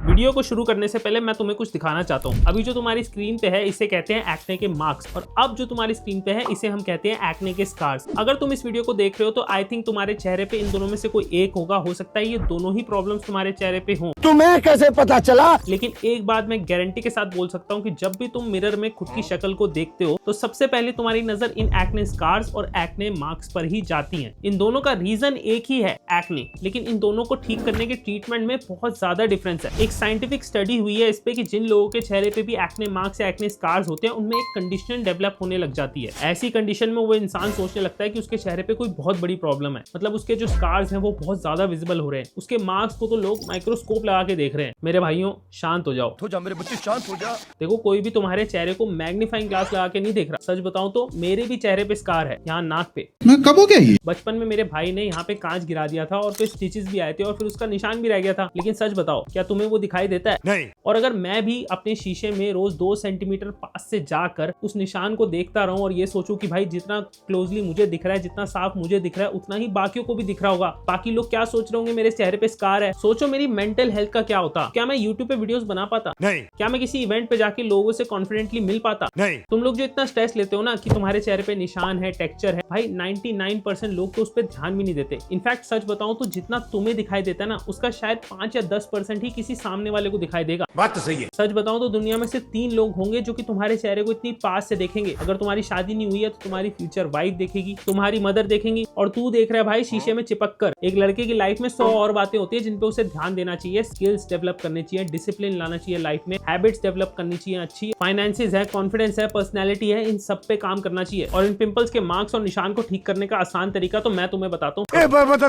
Video को शुरू करने से पहले मैं तुम्हें कुछ दिखाना चाहता हूँ। अभी जो तुम्हारी स्क्रीन पे है इसे कहते हैं एक्ने के मार्क्स, और अब जो तुम्हारी स्क्रीन पे है इसे हम कहते हैं एक्ने के स्कार्स। अगर तुम इस वीडियो को देख रहे हो तो आई थिंक तुम्हारे चेहरे पे इन दोनों में से कोई एक होगा। हो सकता है ये दोनों ही प्रॉब्लम्स तुम्हारे चेहरे पे हों। तुम्हें कैसे पता चला? लेकिन एक बात मैं गारंटी के साथ बोल सकता हूँ कि जब भी तुम मिरर में खुद की शक्ल को देखते हो तो सबसे पहले तुम्हारी नजर इन एक्ने स्कार्स और एक्ने मार्क्स पर ही जाती है। इन दोनों का रीजन एक ही है, एक्ने, लेकिन इन दोनों को ठीक करने के ट्रीटमेंट में बहुत ज्यादा डिफरेंस है। एक साइंटिफिक स्टडी हुई है इस पे कि जिन लोगों के चेहरे पे भी एक्ने मार्क्स या एक्ने स्कार्स होते हैं उनमें एक कंडीशन डेवलप होने लग जाती है। ऐसी कंडीशन में वो इंसान सोचने लगता है कि उसके चेहरे पे कोई बहुत बड़ी प्रॉब्लम है, मतलब उसके जो स्कार्स हैं वो बहुत ज्यादा विजिबल हो रहे हैं, उसके मार्क्स को तो लोग माइक्रोस्कोप लगा के देख रहे हैं। मेरे भाइयों शांत हो जाओ, मेरे बच्चे शांत हो जा। देखो कोई भी तुम्हारे चेहरे को मैग्नीफाइंग ग्लास लगा के नहीं देख रहा। सच बताऊं तो मेरे भी चेहरे पे स्कार है, यहाँ नाक पे। मैं कब हो गया ये? बचपन में मेरे भाई ने यहाँ पे कांच गिरा दिया था और फिर स्टिचेस भी आए थे और फिर उसका निशान भी रह गया था। लेकिन सच बताओ क्या तुम्हें वो दिखाई देता है? नहीं। और अगर मैं भी अपने शीशे में रोज 2 सेंटीमीटर पास से जाकर उस निशान को देखता रहूं और ये सोचूं कि भाई जितना क्लोजली मुझे दिख रहा है, जितना साफ मुझे दिख रहा है, उतना ही बाकियों को भी दिख रहा होगा। बाकी लोग क्या सोच रहे होंगे मेरे चेहरे पे स्कार है। सोचो मेरी मेंटल हेल्थ का क्या होता। क्या मैं यूट्यूब पे वीडियोस बना पाता? नहीं। क्या मैं किसी इवेंट पे जाके लोगों से कॉन्फिडेंटली मिल पाता? नहीं। तुम लोग जो इतना स्ट्रेस लेते हो ना कि तुम्हारे चेहरे पे निशान है, टेक्सचर है, भाई 99% लोग तो उस पर ध्यान भी नहीं देते। इनफैक्ट सच बताऊं तो जितना तुम्हें दिखाई देता है ना उसका शायद 5 या 10% ही किसी सामने वाले को दिखाई देगा। बात तो सही है। सच बताऊं तो दुनिया में से 3 लोग होंगे जो कि तुम्हारे चेहरे को इतनी पास से देखेंगे। अगर तुम्हारी शादी नहीं हुई है तो तुम्हारी फ्यूचर वाइफ देखेगी, तुम्हारी मदर देखेंगी, और तू देख रहा है भाई शीशे में चिपक कर। एक लड़के की लाइफ में 100 और बातें होती है जिन पे उसे ध्यान देना चाहिए। स्किल्स डेवलप करनी चाहिए, डिसिप्लिन लाना चाहिए लाइफ में, हैबिट्स डेवलप करनी चाहिए अच्छी, फाइनेंसेस है, कॉन्फिडेंस है, पर्सनैलिटी है, इन सब पे काम करना चाहिए। और इन पिंपल्स के मार्क्स और निशान को ठीक करने का आसान तरीका तो मैं तुम्हें बताता हूँ।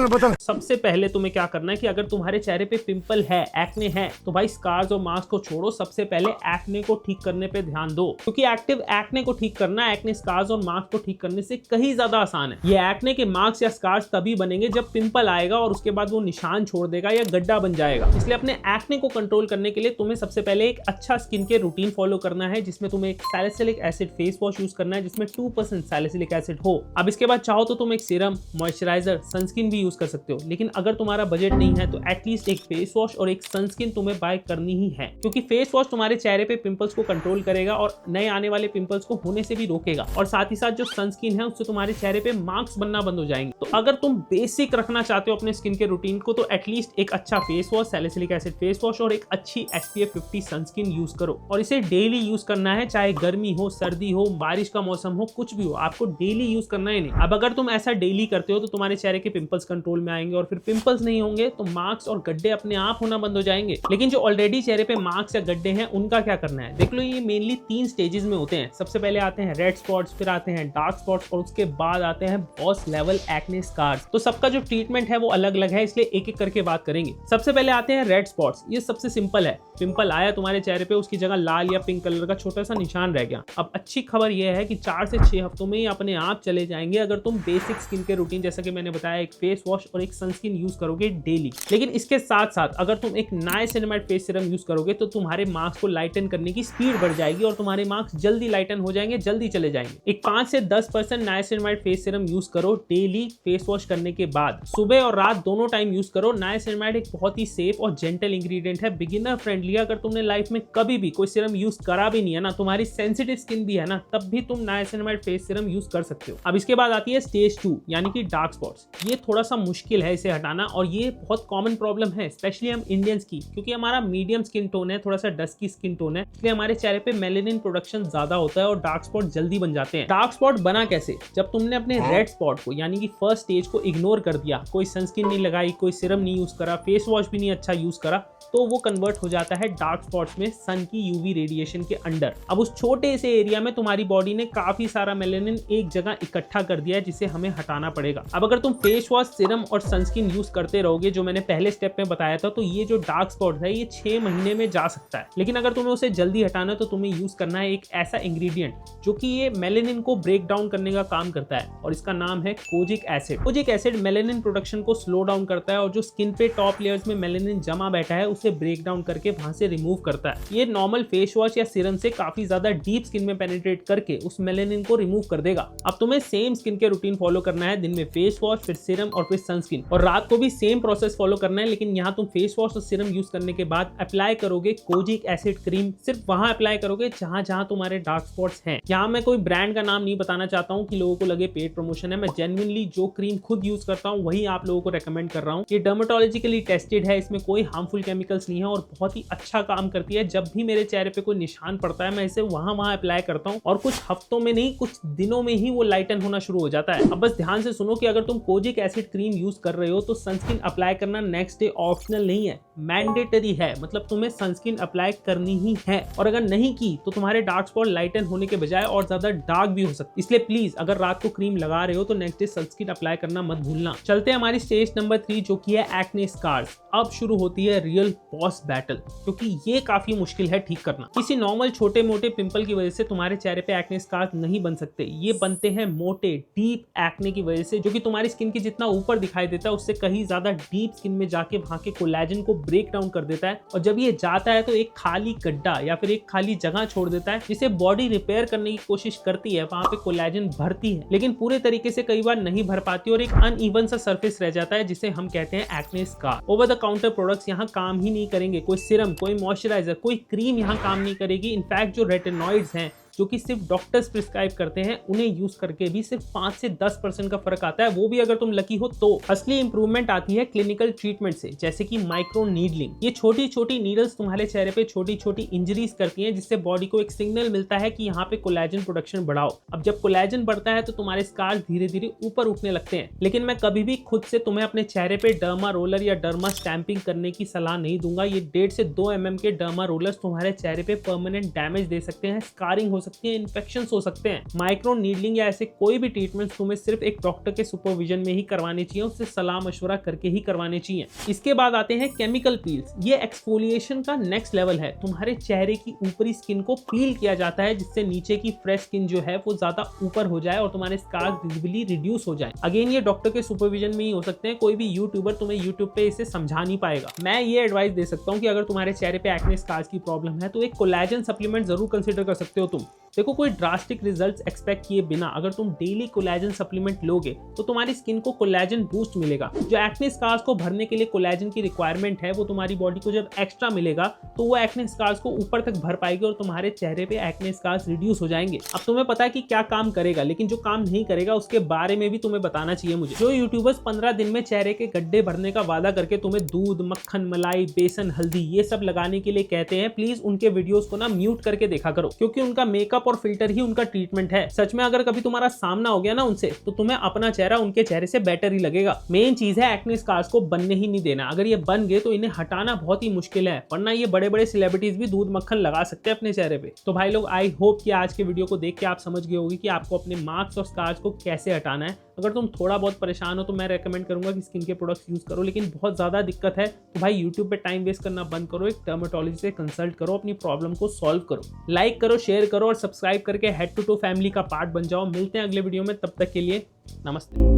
बता। सबसे पहले तुम्हें क्या करना है कि अगर तुम्हारे चेहरे पे पिंपल है, एक्ने है, तो भाई स्कार्स और मार्क्स को छोड़ो, सबसे पहले एक्ने को ठीक करने पे ध्यान दो। क्योंकि एक्टिव एक्ने को ठीक करना एक्ने स्कार्स और मार्क्स को ठीक करने से कहीं ज्यादा आसान है। ये एक्ने के मार्क्स या स्कार्स तभी बनेंगे जब पिंपल आएगा और उसके बाद वो निशान छोड़ देगा या गड्ढा बन जाएगा। इसलिए अपने एक्ने को कंट्रोल करने के लिए तुम्हें सबसे पहले एक अच्छा स्किन केयर रूटीन फॉलो करना है, जिसमें तुम्हें एक salicylic acid face wash use करना है जिसमें 2% सैलिसिलिक एसिड हो। अब इसके बाद चाहो तो तुम एक सीरम, मॉइस्चराइजर, सनस्क्रीन भी यूज कर सकते हो। लेकिन अगर तुम्हारा बजट नहीं है तो एटलीस्ट एक फेस वॉश और एक सनस्क्रीन तुम्हें बाय करनी ही है, क्योंकि फेस वॉश तुम्हारे चेहरे पे पिंपल्स को कंट्रोल करेगा और नए आने वाले पिंपल्स को होने से भी रोकेगा, और साथ ही साथ जो सनस्क्रीन है उससे तुम्हारे चेहरे पे मार्क्स बनना बंद हो जाएंगे। तो अगर तुम बेसिक रखना चाहते हो अपने स्किन के रूटीन को तो एटलीस्ट एक अच्छा face wash, salicylic acid face wash और एक अच्छी SPF 50 सनस्क्रीन यूज करो, और इसे डेली यूज करना है, चाहे गर्मी हो, सर्दी हो, बारिश का मौसम हो, कुछ भी हो, आपको डेली यूज करना है। नहीं, अब अगर तुम ऐसा डेली करते हो तो तुम्हारे चेहरे के पिंपल्स कंट्रोल में आएंगे, और फिर पिंपल्स नहीं होंगे तो मार्क्स और गड्ढे अपने आप होना बंद हो जाएंगे। लेकिन जो ऑलरेडी चेहरे पे मार्क्स या गड्ढे हैं उनका क्या करना है? देख लो, ये मेनली 3 स्टेजेस में होते हैं। सबसे पहले आते हैं रेड स्पॉट्स, फिर आते हैं डार्क स्पॉट्स, और उसके बाद आते हैं बॉस लेवल एक्ने स्कार्स। तो सबका जो ट्रीटमेंट है वो अलग अलग है, इसलिए एक एक करके बात करेंगे। सबसे पहले आते हैं रेड स्पॉट्स। ये सबसे सिंपल है, पिंपल आया तुम्हारे चेहरे पे, उसकी जगह लाल या पिंक कलर का छोटा सा निशान रह गया। अब अच्छी खबर यह है कि 4 से 6 हफ्तों में ही अपने आप चले जाएंगे अगर तुम बेसिक स्किन के रूटीन, जैसा कि मैंने बताया, एक फेस वॉश और एक सनस्क्रीन यूज करोगे डेली। लेकिन इसके साथ साथ अगर तुम एक नाइसिनामाइड फेस सीरम यूज करोगे तो तुम्हारे मार्क्स को लाइटन करने की स्पीड बढ़ जाएगी और तुम्हारे मार्क्स जल्दी लाइटन हो जाएंगे, जल्दी चले जाएंगे। एक 5 से 10% नाइसिनामाइड फेस सीरम यूज करो डेली फेस वॉश करने के बाद। सुबह और रात दोनों टाइम यूज करो। नाइसिनामाइड एक बहुत ही सेफ और जेंटल इंग्रेडिएंट है, बिगिनर फ्रेंडली। अगर तुमने लाइफ में कभी भी कोई सीरम यूज करा भी नहीं है ना, तुम्हारी सेंसिटिव स्किन भी है ना, तब भी तुम नाइसिनामाइड फेस सीरम यूज कर सकते हो। अब इसके बाद आती है स्टेज 2 यानी कि डार्क स्पॉट्स। ये थोड़ा सा मुश्किल है इसे हटाना, और ये बहुत कॉमन प्रॉब्लम है स्पेशली हम इंडियंस की, क्योंकि हमारा मीडियम स्किन टोन है, थोड़ा सा डस्की स्किन टोन है, इसलिए हमारे चेहरे पे मेलेनिन प्रोडक्शन ज्यादा होता है और डार्क स्पॉट जल्दी बन जाते हैं। डार्क स्पॉट बना कैसे? जब तुमने अपने रेड स्पॉट को यानी कि फर्स्ट स्टेज को इग्नोर कर दिया, कोई सनस्क्रीन नहीं लगाई, कोई सीरम नहीं यूज करा, फेस वॉश भी नहीं अच्छा यूज करा, तो वो कन्वर्ट हो जाता है डार्क स्पॉट्स में सन की यूवी रेडिएशन के अंडर। अब उस छोटे से एरिया में तुम्हारी बॉडी ने काफी सारा मेलेनिन एक जगह इकट्ठा कर दिया है, जिसे हमें हटाना पड़ेगा। अब अगर तुम फेस वॉश, सीरम और सनस्क्रीन यूज करते रहोगे, जो मैंने पहले स्टेप में बताया था, तो ये जो डार्क स्पॉट है ये 6 महीने में जा सकता है। लेकिन अगर तुम्हें उसे जल्दी हटाना है तो तुम्हें यूज करना है एक ऐसा इंग्रेडिएंट जो कि ये मेलेनिन को ब्रेक डाउन करने का काम करता है, और इसका नाम है kojic acid. Kojic acid melanin production को स्लो डाउन करता है, और जो स्किन पे टॉप लेयर्स में मेलेनिन जमा बैठा है उसे उसे ब्रेक डाउन करके वहां से रिमूव करता है। ये नॉर्मल फेस वॉश या सीरम से काफी ज्यादा डीप स्किन में पेनिट्रेट करके उस मेलेनिन को रिमूव कर देगा। अब तुम्हें सेम स्किन के रूटीन फॉलो करना है, दिन में फेस वॉश, फिर सीरम और फिर सनस्क्रीन, और रात को भी सेम प्रोसेस फॉलो करना है। लेकिन यहाँ तुम फेस वॉश और सीरम यूज करने के बाद अप्लाई करोगे कोजिक एसिड क्रीम, सिर्फ वहां अप्लाई करोगे जहां जहां तुम्हारे डार्क स्पॉट्स हैं। यहाँ मैं कोई ब्रांड का नाम नहीं बताना चाहता हूँ कि लोगों को लगे पेड प्रमोशन है। मैं जेन्युइनली जो क्रीम खुद यूज करता हूँ वही आप लोगों को रेकमेंड कर रहा हूँ। ये डर्मेटोलॉजिकली टेस्टेड है, इसमें कोई हार्मफुल केमिकल्स नहीं है और बहुत ही अच्छा काम करती है। जब भी मेरे चेहरे पे कोई निशान पड़ता है मैं इसे वहां अप्लाई करता हूं और कुछ हफ्तों में नहीं, कुछ दिनों में ही वो लाइटन होना शुरू हो जाता है। अब बस ध्यान से सुनो कि अगर तुम कोजिक एसिड क्रीम यूज कर रहे हो तो सनस्क्रीन अप्लाई करना नेक्स्ट डे ऑप्शनल नहीं है, मैंडेटरी है। मतलब तुम्हें सनस्क्रीन अप्लाई करनी ही है, और अगर नहीं की तो तुम्हारे डार्क स्पॉट लाइटन होने के बजाय और ज्यादा डार्क भी हो सकती है। इसलिए प्लीज अगर रात को क्रीम लगा रहे हो तो नेक्स्ट डे सनस्क्रीन अप्लाई करना मत भूलना। चलते हैं हमारी स्टेज नंबर 3 जो कि है एक्ने स्कार्स। अब शुरू होती है रियल बॉस बैटल, क्योंकि ये काफी मुश्किल है ठीक करना। किसी नॉर्मल छोटे मोटे पिंपल की वजह से तुम्हारे चेहरे पे एक्ने स्कार्स नहीं बन सकते। ये बनते हैं मोटे डीप एक्ने की वजह से, जो कि तुम्हारी स्किन के जितना ऊपर दिखाई देता है उससे कहीं ज्यादा डीप स्किन में जाके वहां के कोलेजन को ब्रेक डाउन कर देता है। और जब ये जाता है तो एक खाली गड्ढा या फिर एक खाली जगह छोड़ देता है, जिसे बॉडी रिपेयर करने की कोशिश करती है। वहां पे कोलेजन भरती है लेकिन पूरे तरीके से कई बार नहीं भर पाती और एक अनइवन सा सरफेस रह जाता है, जिसे हम कहते हैं acne scar. Over the counter products यहाँ काम ही नहीं करेंगे। कोई सीरम, कोई मॉइस्चराइजर, कोई क्रीम यहाँ काम नहीं करेगी। इनफैक्ट जो रेटिनॉइड्स हैं जो कि सिर्फ डॉक्टर्स प्रिस्क्राइब करते हैं, उन्हें यूज करके भी सिर्फ 5 से 10% का फर्क आता है, वो भी अगर तुम लकी हो तो। असली इंप्रूवमेंट आती है क्लिनिकल ट्रीटमेंट से, जैसे कि माइक्रो नीडलिंग। ये छोटी छोटी नीडल्स तुम्हारे चेहरे पे छोटी छोटी इंजरीज करती हैं, जिससे बॉडी को एक सिग्नल मिलता है कि यहाँ पे कोलेजन प्रोडक्शन बढ़ाओ। अब जब कोलेजन बढ़ता है तो तुम्हारे स्कार्स धीरे धीरे ऊपर उठने लगते हैं। लेकिन मैं कभी भी खुद से तुम्हें अपने चेहरे पे डर्मा रोलर या डर्मा स्टैंपिंग करने की सलाह नहीं दूंगा। ये 1.5 से 2 mm के डर्मा रोलर्स तुम्हारे चेहरे पे परमानेंट डैमेज दे सकते हैं, स्कारिंग हो सकती है, इन्फेक्शन हो सकते हैं। माइक्रो नीडलिंग या ऐसे कोई भी ट्रीटमेंट तुम्हें सिर्फ एक डॉक्टर के सुपरविजन में ही करवाने चाहिए, उससे सलाह मशवरा करके ही करवाने चाहिए। इसके बाद आते हैं केमिकल पील्स। ये एक्सफोलिएशन का नेक्स्ट लेवल है। तुम्हारे चेहरे की ऊपरी स्किन को पील किया जाता है, जिससे नीचे की फ्रेश स्किन जो है वो ज्यादा ऊपर हो जाए और तुम्हारे स्कार्स विजिबली रिड्यूस हो जाए। अगेन ये डॉक्टर के सुपरविजन में ही हो सकते हैं, कोई भी यूट्यूबर तुम्हें यूट्यूब पे इसे समझा नहीं पाएगा। मैं ये एडवाइस दे सकता हूँ कि अगर तुम्हारे चेहरे पे एक्ने स्कार्स की प्रॉब्लम है तो एक कोलेजन सप्लीमेंट जरूर कंसिडर कर सकते हो तुम। देखो, कोई ड्रास्टिक रिजल्ट्स एक्सपेक्ट किए बिना अगर तुम डेली कोलेजन सप्लीमेंट लोगे तो तुम्हारी स्किन को कोलेजन बूस्ट मिलेगा। जो एक्ने स्कार्स को भरने के लिए कोलेजन की रिक्वायरमेंट है, वो तुम्हारी बॉडी को जब एक्स्ट्रा मिलेगा तो वो एक्ने स्कार्स को ऊपर तक भर पाएगी और तुम्हारे चेहरे पे एक्ने स्कार्स रिड्यूस हो जाएंगे। अब तुम्हें पता है कि क्या काम करेगा, लेकिन जो काम नहीं करेगा उसके बारे में भी तुम्हें बताना चाहिए मुझे। जो यूट्यूबर्स 15 दिन में चेहरे के गड्ढे भरने का वादा करके तुम्हें दूध, मक्खन, मलाई, बेसन, हल्दी ये सब लगाने के लिए कहते हैं, प्लीज उनके वीडियोस को ना म्यूट करके देखा करो, क्योंकि उनका मेकअप और फिल्टर ही उनका ट्रीटमेंट है। सच में अगर कभी तुम्हारा सामना हो गया ना उनसे, तो तुम्हें अपना चेहरा उनके चेहरे से बेटर ही लगेगा। मेन चीज है एक्ने स्कार्स को बनने ही नहीं देना। अगर ये बन गए तो इन्हें हटाना बहुत ही मुश्किल है, वरना ये बड़े बड़े सेलिब्रिटीज भी दूध मक्खन लगा सकते हैं अपने चेहरे पे। तो भाई लोग, आई होप कि आज के वीडियो को देख के आप समझ गए होगी कि आपको अपने मार्क्स और स्कार्स को कैसे हटाना है। अगर तुम थोड़ा बहुत परेशान हो तो मैं रेकमेंड करूंगा कि स्किन के प्रोडक्ट्स यूज करो, लेकिन बहुत ज्यादा दिक्कत है तो भाई यूट्यूब पे टाइम वेस्ट करना बंद करो, एक डर्मेटोलॉजिस्ट से कंसल्ट करो, अपनी प्रॉब्लम को सॉल्व करो। लाइक करो, शेयर करो और सब्सक्राइब करके हेड टू टू फैमिली का पार्ट बन जाओ। मिलते हैं अगले वीडियो में, तब तक के लिए नमस्ते।